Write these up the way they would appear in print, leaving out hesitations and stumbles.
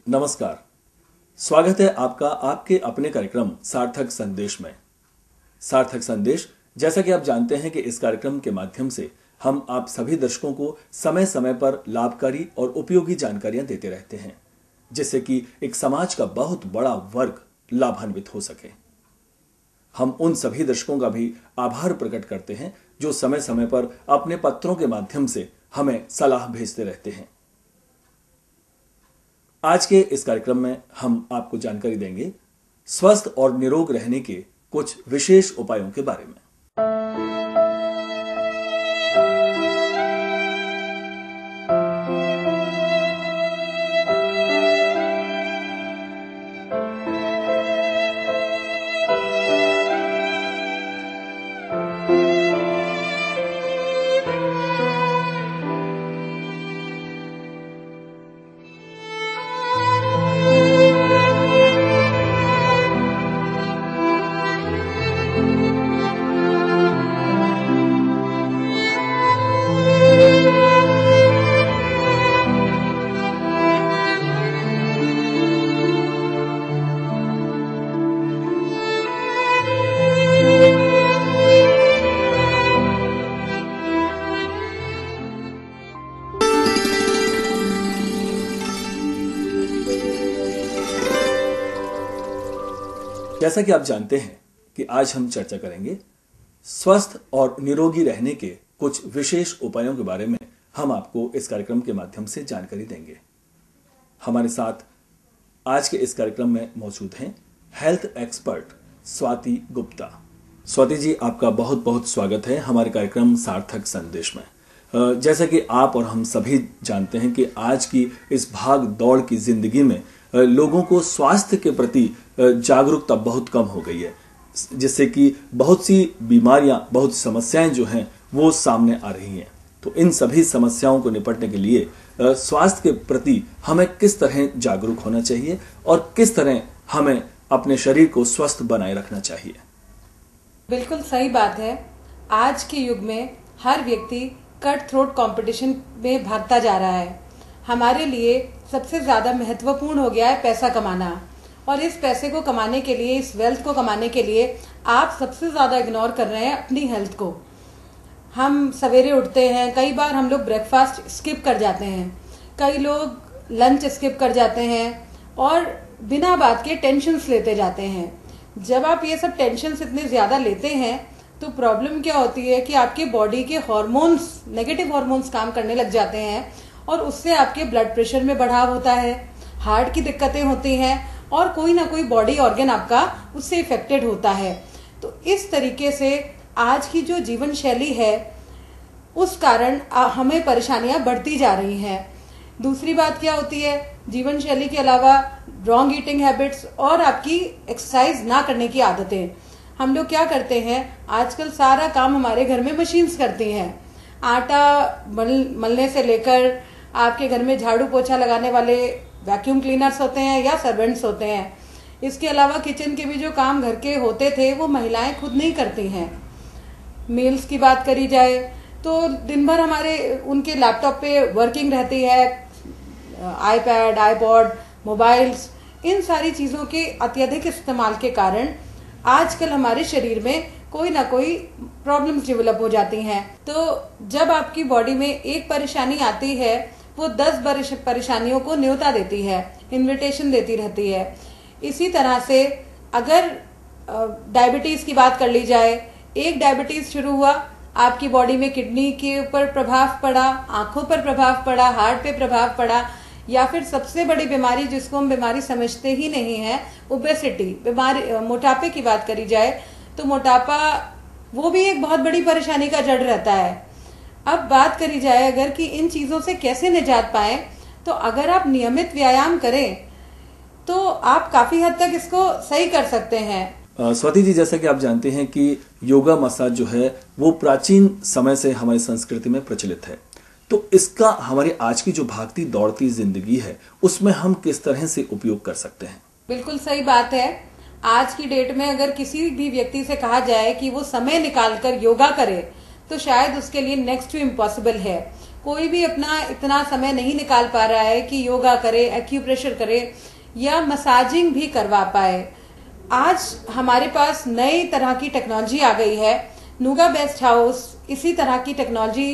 नमस्कार। स्वागत है आपका आपके अपने कार्यक्रम सार्थक संदेश में। सार्थक संदेश, जैसा कि आप जानते हैं कि इस कार्यक्रम के माध्यम से हम आप सभी दर्शकों को समय समय पर लाभकारी और उपयोगी जानकारियां देते रहते हैं, जिससे कि एक समाज का बहुत बड़ा वर्ग लाभान्वित हो सके। हम उन सभी दर्शकों का भी आभार प्रकट करते हैं जो समय समय पर अपने पत्रों के माध्यम से हमें सलाह भेजते रहते हैं। आज के इस कार्यक्रम में हम आपको जानकारी देंगे स्वस्थ और निरोग रहने के कुछ विशेष उपायों के बारे में। जैसा कि आप जानते हैं कि आज हम चर्चा करेंगे स्वस्थ और निरोगी रहने के कुछ विशेष उपायों के बारे में। हम आपको इस कार्यक्रम के माध्यम से जानकारी देंगे। हमारे साथ आज के इस कार्यक्रम में मौजूद हैं हेल्थ एक्सपर्ट स्वाति गुप्ता। स्वाति जी, आपका बहुत बहुत स्वागत है हमारे कार्यक्रम सार्थक संदेश में। जैसा कि आप और हम सभी जानते हैं कि आज की इस भाग दौड़ की जिंदगी में लोगों को स्वास्थ्य के प्रति जागरूकता बहुत कम हो गई है, जिससे कि बहुत सी बीमारियां, बहुत समस्याएं जो हैं वो सामने आ रही हैं। तो इन सभी समस्याओं को निपटने के लिए स्वास्थ्य के प्रति हमें किस तरह जागरूक होना चाहिए और किस तरह हमें अपने शरीर को स्वस्थ बनाए रखना चाहिए? बिल्कुल सही बात है। आज के युग में हर व्यक्ति कट थ्रोट कंपटीशन में भागता जा रहा है। हमारे लिए सबसे ज्यादा महत्वपूर्ण हो गया है पैसा कमाना, और इस पैसे को कमाने के लिए, इस वेल्थ को कमाने के लिए आप सबसे ज्यादा इग्नोर कर रहे हैं अपनी हेल्थ को। हम सवेरे उठते हैं, कई बार हम लोग ब्रेकफास्ट स्किप कर जाते हैं, कई लोग लंच स्किप कर जाते हैं और बिना बात के टेंशन्स लेते जाते हैं। जब आप ये सब टेंशन्स इतने ज्यादा लेते हैं तो प्रॉब्लम क्या होती है कि आपके बॉडी के हार्मोन्स, नेगेटिव हार्मोन्स काम करने लग जाते हैं और उससे आपके ब्लड प्रेशर में बढ़ाव होता है, हार्ट की दिक्कतें होती हैं और कोई ना कोई बॉडी ऑर्गन आपका उससे इफेक्टेड होता है। तो इस तरीके से आज की जो जीवन शैली है उस कारण हमें परेशानियां बढ़ती जा रही हैं। दूसरी बात क्या होती है, जीवन शैली के अलावा रॉन्ग ईटिंग हैबिट्स और आपकी एक्सरसाइज ना करने की आदतें। हम लोग क्या करते हैं, आजकल सारा काम हमारे घर में मशीन्स करती हैं। आटा मलने से लेकर आपके घर में झाड़ू पोछा लगाने वाले वैक्यूम क्लीनर्स होते हैं या सर्वेंट्स होते हैं। इसके अलावा किचन के भी जो काम घर के होते थे वो महिलाएं खुद नहीं करती हैं। मील्स की बात करी जाए तो दिन भर हमारे उनके लैपटॉप पे वर्किंग रहती है, आईपैड, आईपॉड, मोबाइल्स, इन सारी चीजों के अत्यधिक इस्तेमाल के कारण आजकल हमारे शरीर में कोई ना कोई प्रॉब्लम्स डेवलप हो जाती हैं। तो जब आपकी बॉडी में एक परेशानी आती है वो 10 परेशानियों को न्योता देती है, इन्विटेशन देती रहती है। इसी तरह से अगर डायबिटीज की बात कर ली जाए, एक डायबिटीज शुरू हुआ, आपकी बॉडी में किडनी के ऊपर प्रभाव पड़ा, आंखों पर प्रभाव पड़ा, हार्ट पे प्रभाव पड़ा, या फिर सबसे बड़ी बीमारी जिसको हम बीमारी समझते ही नहीं है, ओबेसिटी बीमारी, मोटापे की बात करी जाए तो मोटापा वो भी एक बहुत बड़ी परेशानी का जड़ रहता है। अब बात करी जाए अगर कि इन चीजों से कैसे निजात पाए, तो अगर आप नियमित व्यायाम करें तो आप काफी हद तक इसको सही कर सकते हैं। स्वाति जी, जैसा कि आप जानते हैं कि योगा मसाज जो है वो प्राचीन समय से हमारी संस्कृति में प्रचलित है, तो इसका हमारी आज की जो भागती दौड़ती जिंदगी है उसमें हम किस तरह से उपयोग कर सकते हैं? बिल्कुल सही बात है। आज की डेट में अगर किसी भी व्यक्ति से कहा जाए कि वो समय निकालकर योगा करे तो शायद उसके लिए नेक्स्ट टू इम्पॉसिबल है। कोई भी अपना इतना समय नहीं निकाल पा रहा है कि योगा करे, एक्यूप्रेशर करे या मसाजिंग भी करवा पाए। आज हमारे पास नई तरह की टेक्नोलॉजी आ गई है। नूगा बेस्ट हाउस इसी तरह की टेक्नोलॉजी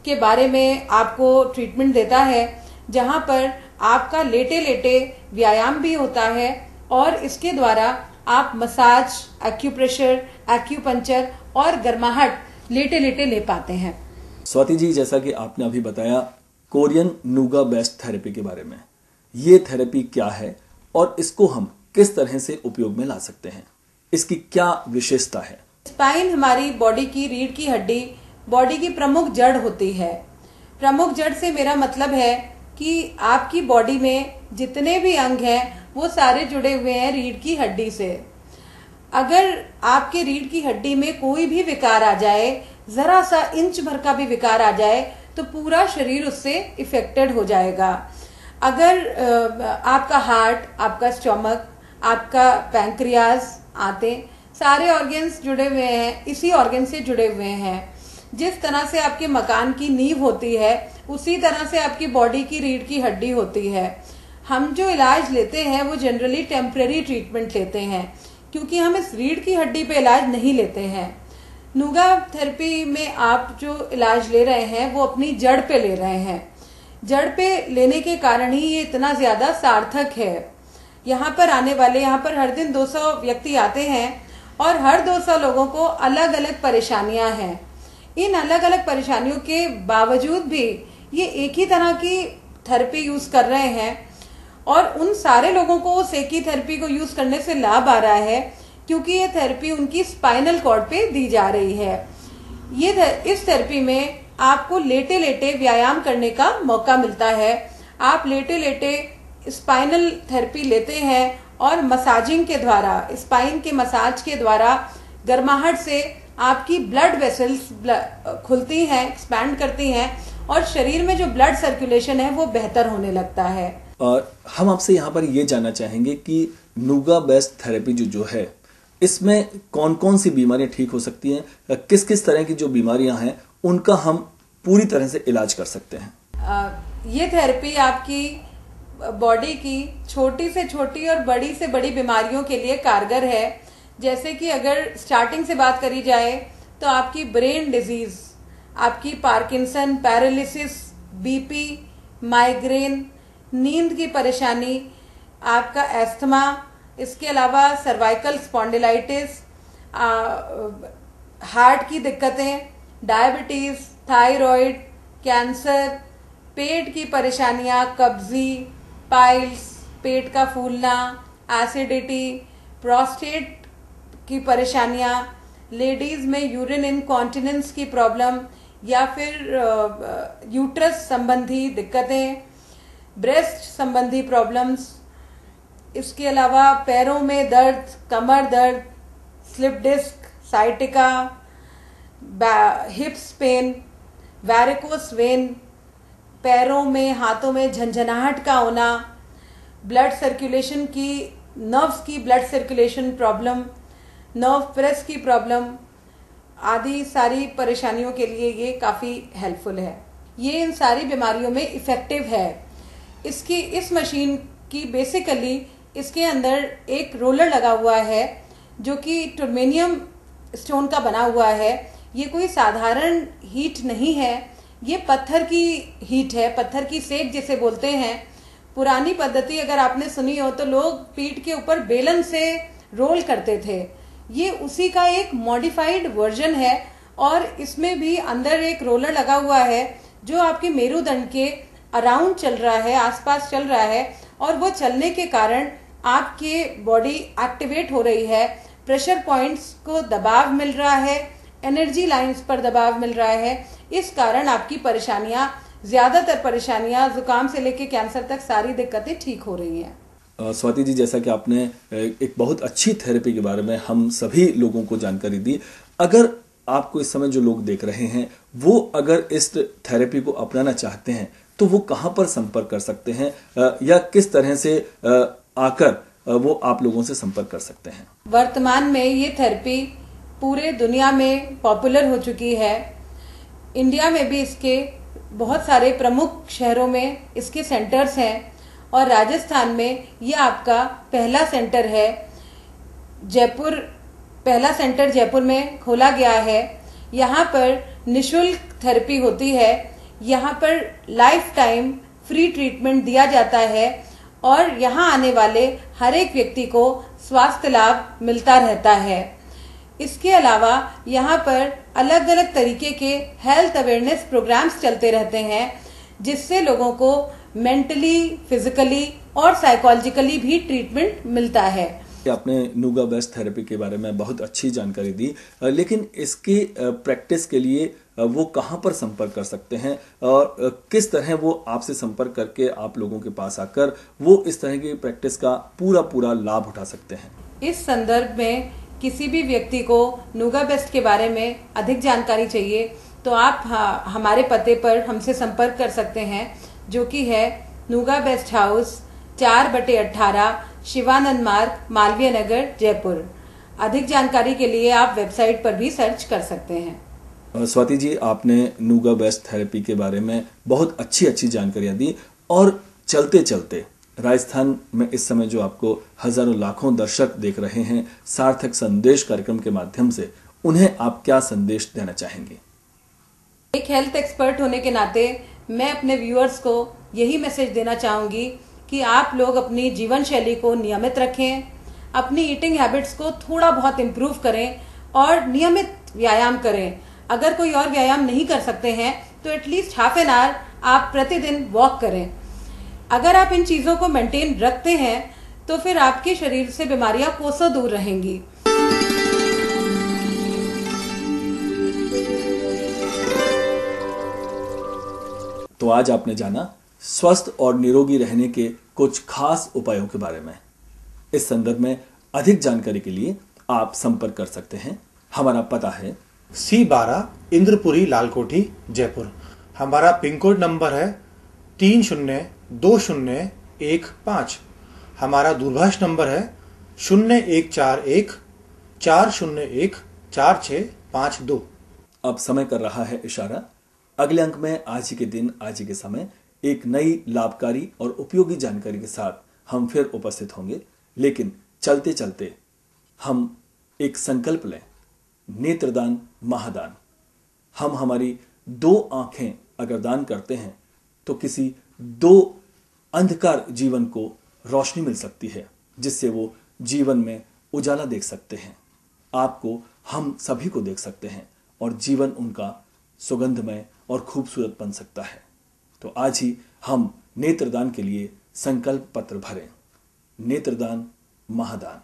के बारे में आपको ट्रीटमेंट देता है, जहां पर आपका लेटे लेटे व्यायाम भी होता है और इसके द्वारा आप मसाज, एक्यूप्रेशर, एक्यूपंक्चर और गर्माहट लेटे लेटे ले पाते हैं। स्वाति जी, जैसा कि आपने अभी बताया कोरियन नूगा बेस्ट थेरेपी के बारे में, ये थेरेपी क्या है और इसको हम किस तरह से उपयोग में ला सकते हैं, इसकी क्या विशेषता है? स्पाइन हमारी बॉडी की रीढ़ की हड्डी, बॉडी की प्रमुख जड़ होती है। प्रमुख जड़ से मेरा मतलब है कि आपकी बॉडी में जितने भी अंग हैं वो सारे जुड़े हुए हैं रीढ़ की हड्डी से। अगर आपके रीढ़ की हड्डी में कोई भी विकार आ जाए, जरा सा इंच भर का भी विकार आ जाए, तो पूरा शरीर उससे इफेक्टेड हो जाएगा। अगर आपका हार्ट, आपका स्टमक, आपका पैंक्रियाज, आंतें, सारे ऑर्गन्स जुड़े हुए हैं, इसी ऑर्गन से जुड़े हुए हैं। जिस तरह से आपके मकान की नींव होती है, उसी तरह से आपकी बॉडी की रीढ़ की हड्डी होती है। हम जो इलाज लेते हैं वो जनरली टेम्परेरी ट्रीटमेंट लेते हैं, क्योंकि हम इस रीढ़ की हड्डी पे इलाज नहीं लेते हैं। नूगा थेरेपी में आप जो इलाज ले रहे हैं वो अपनी जड़ पे ले रहे हैं। जड़ पे लेने के कारण ही ये इतना ज्यादा सार्थक है। यहाँ पर आने वाले, यहाँ पर हर दिन 200 व्यक्ति आते हैं और हर 200 लोगों को अलग अलग परेशानियां हैं। इन अलग अलग परेशानियों के बावजूद भी ये एक ही तरह की थेरेपी यूज कर रहे हैं और उन सारे लोगों को उस एक ही थेरेपी को यूज करने से लाभ आ रहा है, क्योंकि ये थेरेपी उनकी स्पाइनल कॉर्ड पे दी जा रही है। इस थेरेपी में आपको लेटे लेटे व्यायाम करने का मौका मिलता है। आप लेटे लेटे स्पाइनल थेरेपी लेते हैं और मसाजिंग के द्वारा, स्पाइन के मसाज के द्वारा गर्माहट से आपकी ब्लड वेसल्स खुलती हैं, एक्सपैंड करती हैं और शरीर में जो ब्लड सर्कुलेशन है वो बेहतर होने लगता है। और हम आपसे यहाँ पर ये जानना चाहेंगे कि नूगा बेस्ट थेरेपी जो है, इसमें कौन कौन सी बीमारियां ठीक हो सकती हैं, किस किस तरह की जो बीमारियां हैं उनका हम पूरी तरह से इलाज कर सकते हैं? ये थेरेपी आपकी बॉडी की छोटी से छोटी और बड़ी से बड़ी बीमारियों के लिए कारगर है। जैसे कि अगर स्टार्टिंग से बात करी जाए तो आपकी ब्रेन डिजीज, आपकी पार्किंसन, पैरालिसिस, बीपी, माइग्रेन, नींद की परेशानी, आपका एस्थमा, इसके अलावा सर्वाइकल स्पॉन्डिलाइटिस, हार्ट की दिक्कतें, डायबिटीज, थायराइड, कैंसर, पेट की परेशानियां, कब्जी, पाइल्स, पेट का फूलना, एसिडिटी, प्रोस्टेट की परेशानियां, लेडीज में यूरिन इनकॉन्टिनेंस की प्रॉब्लम या फिर यूट्रस संबंधी दिक्कतें, ब्रेस्ट संबंधी प्रॉब्लम्स, इसके अलावा पैरों में दर्द, कमर दर्द, slip disc, sciatica, hips pain, varicose vein, पैरों में, हाथों में झंझनाहट का होना, ब्लड सर्कुलेशन की, नर्व्स की blood circulation problem, nerve press की प्रॉब्लम आदि सारी परेशानियों के लिए ये काफी हेल्पफुल है। ये इन सारी बीमारियों में इफेक्टिव है। इस मशीन की बेसिकली इसके अंदर एक रोलर लगा हुआ है जो कि टर्मेनियम स्टोन का बना हुआ है। ये कोई साधारण हीट नहीं है, ये पत्थर की हीट है, पत्थर की सेक जिसे बोलते हैं। पुरानी पद्धति अगर आपने सुनी हो तो लोग पीठ के ऊपर बेलन से रोल करते थे। ये उसी का एक मॉडिफाइड वर्जन है और इसमें भी अंदर एक रोलर लगा हुआ है जो आपके मेरुदंड के अराउंड चल रहा है, आसपास चल रहा है और वो चलने के कारण आपके बॉडी एक्टिवेट हो रही है। प्रेशर पॉइंट्स को दबाव मिल रहा है, एनर्जी लाइंस पर दबाव मिल रहा है। इस कारण आपकी परेशानियां, ज्यादातर परेशानियां, जुकाम से लेकर कैंसर तक सारी दिक्कतें ठीक हो रही हैं। स्वाति जी, जैसा कि आपने एक बहुत अच्छी थेरेपी के बारे में हम सभी लोगों को जानकारी दी, अगर आपको इस समय जो लोग देख रहे हैं वो अगर इस थेरेपी को अपनाना चाहते हैं तो वो कहां पर संपर्क कर सकते हैं या किस तरह से आकर वो आप लोगों से संपर्क कर सकते हैं? वर्तमान में ये थेरेपी पूरे दुनिया में पॉपुलर हो चुकी है। इंडिया में भी इसके बहुत सारे प्रमुख शहरों में इसके सेंटर्स हैं और राजस्थान में ये आपका पहला सेंटर है। पहला सेंटर जयपुर में खोला गया है। यहाँ पर निशुल्क थेरेपी होती है। यहाँ पर लाइफ टाइम फ्री ट्रीटमेंट दिया जाता है और यहाँ आने वाले हर एक व्यक्ति को स्वास्थ्य लाभ मिलता रहता है। इसके अलावा यहाँ पर अलग अलग तरीके के हेल्थ अवेयरनेस प्रोग्राम्स चलते रहते हैं, जिससे लोगों को मेंटली, फिजिकली और साइकोलॉजिकली भी ट्रीटमेंट मिलता है। आपने नूगा बेस्ट थेरेपी के बारे में बहुत अच्छी जानकारी दी, लेकिन इसकी प्रैक्टिस के लिए वो कहाँ पर संपर्क कर सकते हैं और किस तरह वो आपसे संपर्क करके आप लोगों के पास आकर वो इस तरह की प्रैक्टिस का पूरा लाभ उठा सकते हैं? इस संदर्भ में किसी भी व्यक्ति को नूगा बेस्ट के बारे में अधिक जानकारी चाहिए तो आप हमारे पते पर हमसे संपर्क कर सकते हैं, जो कि है नूगा बेस्ट हाउस 4/18 शिवानंद मार्ग, मालवीय नगर, जयपुर। अधिक जानकारी के लिए आप वेबसाइट पर भी सर्च कर सकते हैं। स्वाति जी, आपने नूगा बेस्ट थेरेपी के बारे में बहुत अच्छी जानकारियां दी और चलते चलते राजस्थान में इस समय जो आपको हजारों लाखों दर्शक देख रहे हैं सार्थक संदेश कार्यक्रम के माध्यम से, उन्हें आप क्या संदेश देना चाहेंगे? एक हेल्थ एक्सपर्ट होने के नाते मैं अपने व्यूअर्स को यही मैसेज देना चाहूंगी कि आप लोग अपनी जीवन शैली को नियमित रखें, अपनी ईटिंग हैबिट्स को थोड़ा बहुत इम्प्रूव करें और नियमित व्यायाम करें। अगर कोई और व्यायाम नहीं कर सकते हैं तो एटलीस्ट हाफ एन आवर आप प्रतिदिन वॉक करें। अगर आप इन चीजों को मेंटेन रखते हैं तो फिर आपके शरीर से बीमारियां कोसों दूर रहेंगी। तो आज आपने जाना स्वस्थ और निरोगी रहने के कुछ खास उपायों के बारे में। इस संदर्भ में अधिक जानकारी के लिए आप संपर्क कर सकते हैं। हमारा पता है C12 इंद्रपुरी, लालकोठी, जयपुर। हमारा पिन कोड नंबर है 302015। हमारा दूरभाष नंबर है 0141 401 4652। अब समय कर रहा है इशारा। अगले अंक में आज ही के दिन, आज ही के समय एक नई लाभकारी और उपयोगी जानकारी के साथ हम फिर उपस्थित होंगे। लेकिन चलते चलते हम एक संकल्प लें, नेत्रदान महादान। हम हमारी 2 आंखें अगर दान करते हैं तो किसी 2 अंधकार जीवन को रोशनी मिल सकती है, जिससे वो जीवन में उजाला देख सकते हैं। आपको, हम सभी को देख सकते हैं और जीवन उनका सुगंधमय और खूबसूरत बन सकता है। तो आज ही हम नेत्रदान के लिए संकल्प पत्र भरें। नेत्रदान महादान।